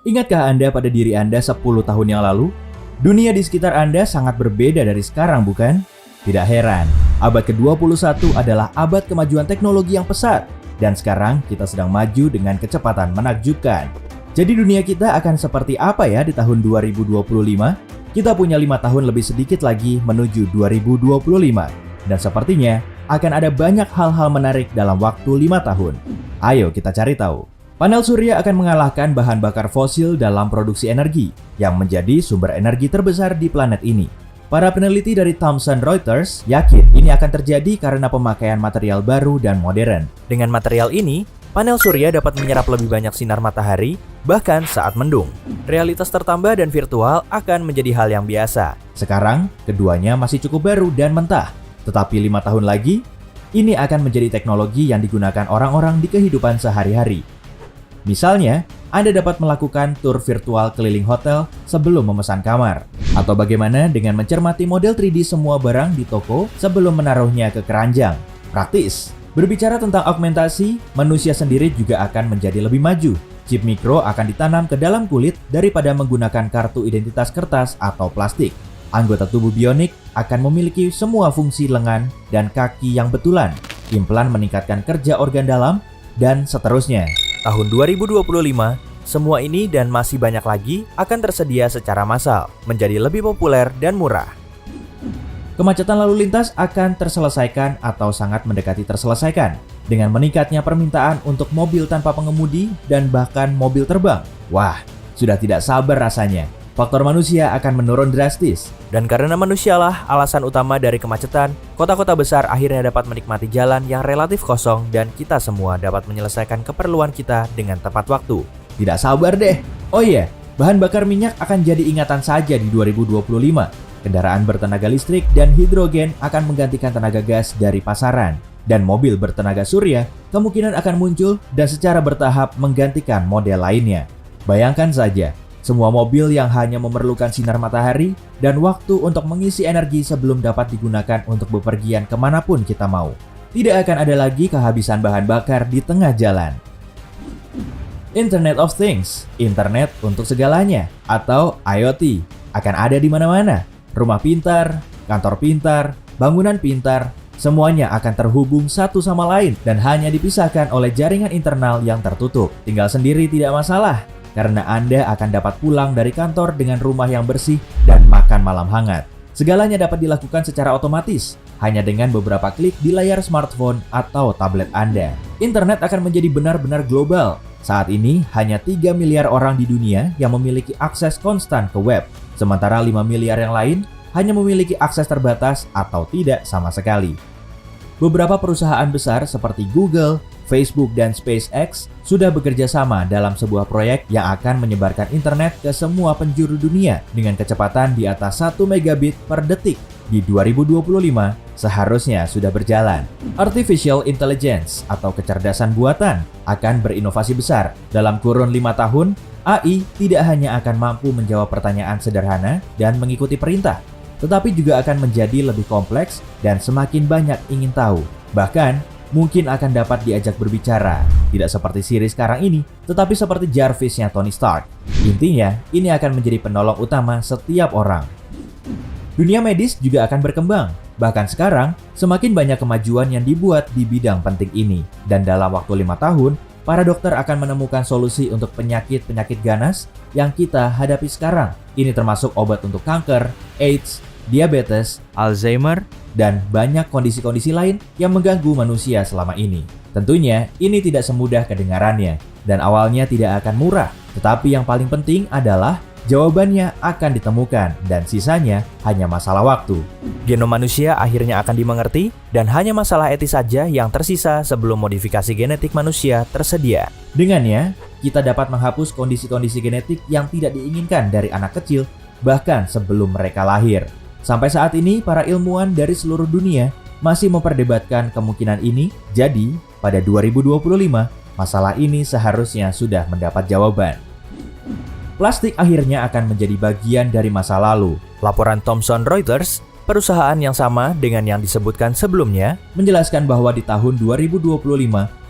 Ingatkah Anda pada diri Anda 10 tahun yang lalu? Dunia di sekitar Anda sangat berbeda dari sekarang, bukan? Tidak heran, abad ke-21 adalah abad kemajuan teknologi yang pesat. Dan sekarang kita sedang maju dengan kecepatan menakjubkan. Jadi dunia kita akan seperti apa ya di tahun 2025? Kita punya 5 tahun lebih sedikit lagi menuju 2025. Dan sepertinya akan ada banyak hal-hal menarik dalam waktu 5 tahun. Ayo kita cari tahu. Panel surya akan mengalahkan bahan bakar fosil dalam produksi energi, yang menjadi sumber energi terbesar di planet ini. Para peneliti dari Thomson Reuters yakin ini akan terjadi karena pemakaian material baru dan modern. Dengan material ini, panel surya dapat menyerap lebih banyak sinar matahari, bahkan saat mendung. Realitas tertambah dan virtual akan menjadi hal yang biasa. Sekarang, keduanya masih cukup baru dan mentah. Tetapi 5 tahun lagi, ini akan menjadi teknologi yang digunakan orang-orang di kehidupan sehari-hari. Misalnya, Anda dapat melakukan tur virtual keliling hotel sebelum memesan kamar. Atau bagaimana dengan mencermati model 3D semua barang di toko sebelum menaruhnya ke keranjang. Praktis. Berbicara tentang augmentasi, manusia sendiri juga akan menjadi lebih maju. Chip mikro akan ditanam ke dalam kulit daripada menggunakan kartu identitas kertas atau plastik. Anggota tubuh bionik akan memiliki semua fungsi lengan dan kaki yang betulan. Implan meningkatkan kerja organ dalam, dan seterusnya. Tahun 2025, semua ini dan masih banyak lagi akan tersedia secara massal, menjadi lebih populer dan murah. Kemacetan lalu lintas akan terselesaikan atau sangat mendekati terselesaikan dengan meningkatnya permintaan untuk mobil tanpa pengemudi dan bahkan mobil terbang. Wah, sudah tidak sabar rasanya. Faktor manusia akan menurun drastis. Dan karena manusialah alasan utama dari kemacetan, kota-kota besar akhirnya dapat menikmati jalan yang relatif kosong dan kita semua dapat menyelesaikan keperluan kita dengan tepat waktu. Tidak sabar deh. Oh iya, bahan bakar minyak akan jadi ingatan saja di 2025. Kendaraan bertenaga listrik dan hidrogen akan menggantikan tenaga gas dari pasaran. Dan mobil bertenaga surya kemungkinan akan muncul dan secara bertahap menggantikan model lainnya. Bayangkan saja, semua mobil yang hanya memerlukan sinar matahari dan waktu untuk mengisi energi sebelum dapat digunakan untuk bepergian kemanapun kita mau. Tidak akan ada lagi kehabisan bahan bakar di tengah jalan. Internet of Things, internet untuk segalanya, atau IoT, akan ada di mana-mana. Rumah pintar, kantor pintar, bangunan pintar, semuanya akan terhubung satu sama lain dan hanya dipisahkan oleh jaringan internal yang tertutup. Tinggal sendiri tidak masalah, karena Anda akan dapat pulang dari kantor dengan rumah yang bersih dan makan malam hangat. Segalanya dapat dilakukan secara otomatis, hanya dengan beberapa klik di layar smartphone atau tablet Anda. Internet akan menjadi benar-benar global. Saat ini, hanya 3 miliar orang di dunia yang memiliki akses konstan ke web, sementara 5 miliar yang lain hanya memiliki akses terbatas atau tidak sama sekali. Beberapa perusahaan besar seperti Google, Facebook, dan SpaceX sudah bekerja sama dalam sebuah proyek yang akan menyebarkan internet ke semua penjuru dunia dengan kecepatan di atas 1 megabit per detik. Di 2025 seharusnya sudah berjalan. Artificial Intelligence atau kecerdasan buatan akan berinovasi besar. Dalam kurun 5 tahun, AI tidak hanya akan mampu menjawab pertanyaan sederhana dan mengikuti perintah, tetapi juga akan menjadi lebih kompleks dan semakin banyak ingin tahu. Bahkan, mungkin akan dapat diajak berbicara. Tidak seperti Siri sekarang ini, tetapi seperti Jarvis-nya Tony Stark. Intinya, ini akan menjadi penolong utama setiap orang. Dunia medis juga akan berkembang. Bahkan sekarang, semakin banyak kemajuan yang dibuat di bidang penting ini. Dan dalam waktu 5 tahun, para dokter akan menemukan solusi untuk penyakit-penyakit ganas yang kita hadapi sekarang. Ini termasuk obat untuk kanker, AIDS, diabetes, Alzheimer, dan banyak kondisi-kondisi lain yang mengganggu manusia selama ini. Tentunya, ini tidak semudah kedengarannya, dan awalnya tidak akan murah. Tetapi yang paling penting adalah jawabannya akan ditemukan, dan sisanya hanya masalah waktu. Genom manusia akhirnya akan dimengerti, dan hanya masalah etis saja yang tersisa sebelum modifikasi genetik manusia tersedia. Dengannya, kita dapat menghapus kondisi-kondisi genetik yang tidak diinginkan dari anak kecil, bahkan sebelum mereka lahir. Sampai saat ini, para ilmuwan dari seluruh dunia masih memperdebatkan kemungkinan ini, jadi pada 2025, masalah ini seharusnya sudah mendapat jawaban. Plastik akhirnya akan menjadi bagian dari masa lalu. Laporan Thomson Reuters, perusahaan yang sama dengan yang disebutkan sebelumnya, menjelaskan bahwa di tahun 2025,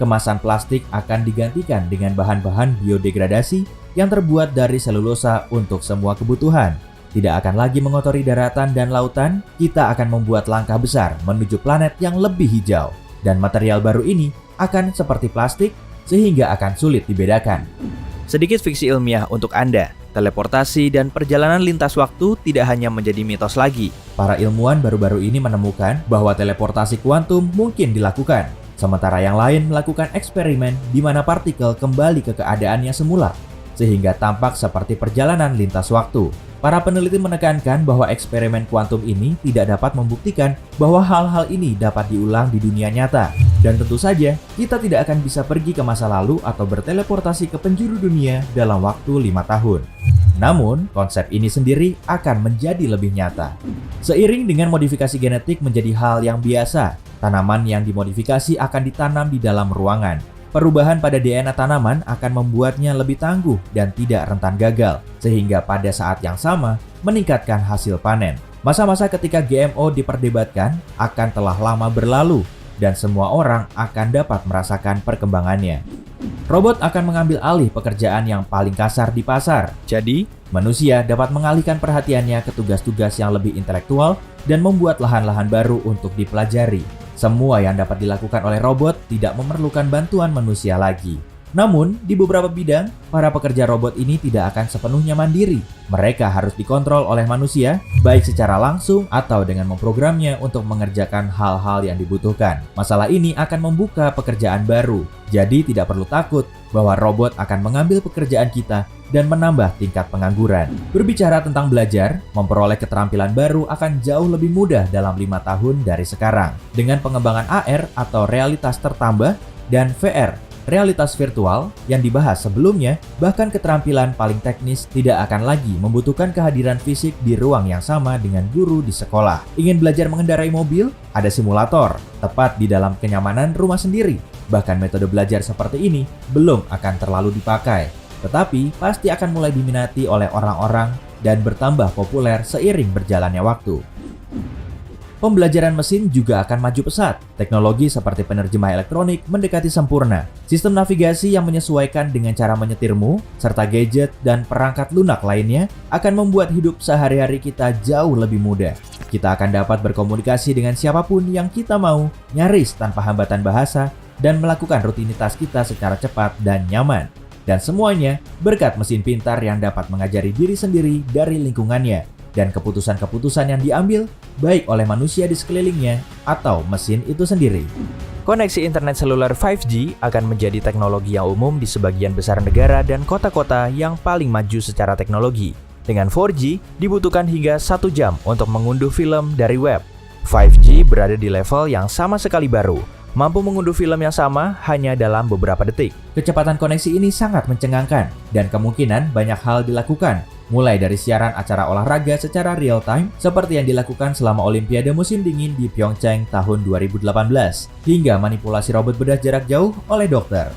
kemasan plastik akan digantikan dengan bahan-bahan biodegradasi yang terbuat dari selulosa untuk semua kebutuhan. Tidak akan lagi mengotori daratan dan lautan, kita akan membuat langkah besar menuju planet yang lebih hijau. Dan material baru ini akan seperti plastik, sehingga akan sulit dibedakan. Sedikit fiksi ilmiah untuk Anda. Teleportasi dan perjalanan lintas waktu tidak hanya menjadi mitos lagi. Para ilmuwan baru-baru ini menemukan bahwa teleportasi kuantum mungkin dilakukan, sementara yang lain melakukan eksperimen di mana partikel kembali ke keadaannya semula, sehingga tampak seperti perjalanan lintas waktu. Para peneliti menekankan bahwa eksperimen kuantum ini tidak dapat membuktikan bahwa hal-hal ini dapat diulang di dunia nyata. Dan tentu saja, kita tidak akan bisa pergi ke masa lalu atau berteleportasi ke penjuru dunia dalam waktu 5 tahun. Namun, konsep ini sendiri akan menjadi lebih nyata. Seiring dengan modifikasi genetik menjadi hal yang biasa, tanaman yang dimodifikasi akan ditanam di dalam ruangan. Perubahan pada DNA tanaman akan membuatnya lebih tangguh dan tidak rentan gagal, sehingga pada saat yang sama meningkatkan hasil panen. Masa-masa ketika GMO diperdebatkan akan telah lama berlalu, dan semua orang akan dapat merasakan perkembangannya. Robot akan mengambil alih pekerjaan yang paling kasar di pasar. Jadi, manusia dapat mengalihkan perhatiannya ke tugas-tugas yang lebih intelektual dan membuat lahan-lahan baru untuk dipelajari. Semua yang dapat dilakukan oleh robot tidak memerlukan bantuan manusia lagi. Namun, di beberapa bidang, para pekerja robot ini tidak akan sepenuhnya mandiri. Mereka harus dikontrol oleh manusia, baik secara langsung atau dengan memprogramnya untuk mengerjakan hal-hal yang dibutuhkan. Masalah ini akan membuka pekerjaan baru, jadi tidak perlu takut bahwa robot akan mengambil pekerjaan kita dan menambah tingkat pengangguran. Berbicara tentang belajar, memperoleh keterampilan baru akan jauh lebih mudah dalam 5 tahun dari sekarang. Dengan pengembangan AR atau realitas tertambah dan VR, realitas virtual yang dibahas sebelumnya, bahkan keterampilan paling teknis tidak akan lagi membutuhkan kehadiran fisik di ruang yang sama dengan guru di sekolah. Ingin belajar mengendarai mobil? Ada simulator, tepat di dalam kenyamanan rumah sendiri. Bahkan metode belajar seperti ini belum akan terlalu dipakai, tetapi pasti akan mulai diminati oleh orang-orang dan bertambah populer seiring berjalannya waktu. Pembelajaran mesin juga akan maju pesat. Teknologi seperti penerjemah elektronik mendekati sempurna. Sistem navigasi yang menyesuaikan dengan cara menyetirmu, serta gadget dan perangkat lunak lainnya akan membuat hidup sehari-hari kita jauh lebih mudah. Kita akan dapat berkomunikasi dengan siapapun yang kita mau, nyaris tanpa hambatan bahasa, dan melakukan rutinitas kita secara cepat dan nyaman. Dan semuanya berkat mesin pintar yang dapat mengajari diri sendiri dari lingkungannya, dan keputusan-keputusan yang diambil baik oleh manusia di sekelilingnya atau mesin itu sendiri. Koneksi internet seluler 5G akan menjadi teknologi yang umum di sebagian besar negara dan kota-kota yang paling maju secara teknologi. Dengan 4G, dibutuhkan hingga 1 jam untuk mengunduh film dari web. 5G berada di level yang sama sekali baru, mampu mengunduh film yang sama hanya dalam beberapa detik. Kecepatan koneksi ini sangat mencengangkan, dan kemungkinan banyak hal dilakukan, mulai dari siaran acara olahraga secara real time seperti yang dilakukan selama Olimpiade musim dingin di Pyeongchang tahun 2018, hingga manipulasi robot bedah jarak jauh oleh dokter.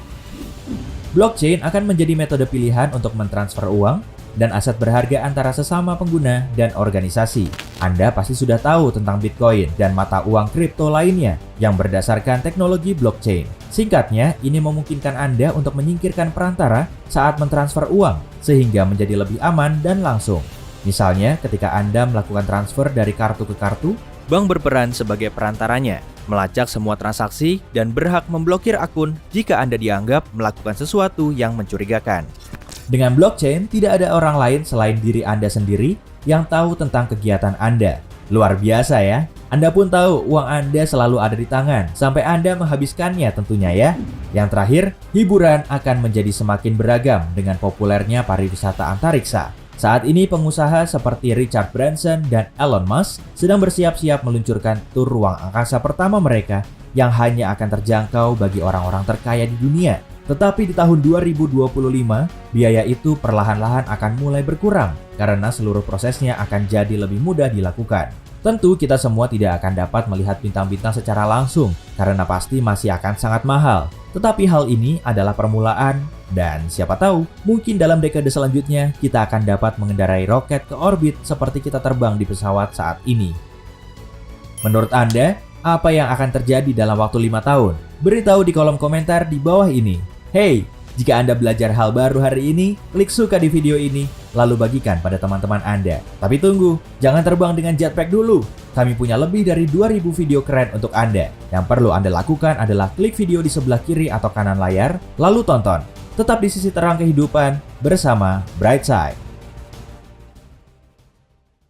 Blockchain akan menjadi metode pilihan untuk mentransfer uang dan aset berharga antara sesama pengguna dan organisasi. Anda pasti sudah tahu tentang Bitcoin dan mata uang kripto lainnya yang berdasarkan teknologi blockchain. Singkatnya, ini memungkinkan Anda untuk menyingkirkan perantara saat mentransfer uang, sehingga menjadi lebih aman dan langsung. Misalnya, ketika Anda melakukan transfer dari kartu ke kartu, bank berperan sebagai perantaranya, melacak semua transaksi dan berhak memblokir akun jika Anda dianggap melakukan sesuatu yang mencurigakan. Dengan blockchain, tidak ada orang lain selain diri Anda sendiri yang tahu tentang kegiatan Anda. Luar biasa ya. Anda pun tahu uang Anda selalu ada di tangan, sampai Anda menghabiskannya tentunya ya. Yang terakhir, hiburan akan menjadi semakin beragam dengan populernya pariwisata antariksa. Saat ini pengusaha seperti Richard Branson dan Elon Musk sedang bersiap-siap meluncurkan tur ruang angkasa pertama mereka yang hanya akan terjangkau bagi orang-orang terkaya di dunia. Tetapi di tahun 2025, biaya itu perlahan-lahan akan mulai berkurang karena seluruh prosesnya akan jadi lebih mudah dilakukan. Tentu kita semua tidak akan dapat melihat bintang-bintang secara langsung karena pasti masih akan sangat mahal. Tetapi hal ini adalah permulaan dan siapa tahu mungkin dalam dekade selanjutnya kita akan dapat mengendarai roket ke orbit seperti kita terbang di pesawat saat ini. Menurut Anda, apa yang akan terjadi dalam waktu 5 tahun? Beritahu di kolom komentar di bawah ini. Hey, jika Anda belajar hal baru hari ini, klik suka di video ini, lalu bagikan pada teman-teman Anda. Tapi tunggu, jangan terbang dengan jetpack dulu. Kami punya lebih dari 2000 video keren untuk Anda. Yang perlu Anda lakukan adalah klik video di sebelah kiri atau kanan layar, lalu tonton. Tetap di sisi terang kehidupan bersama Brightside.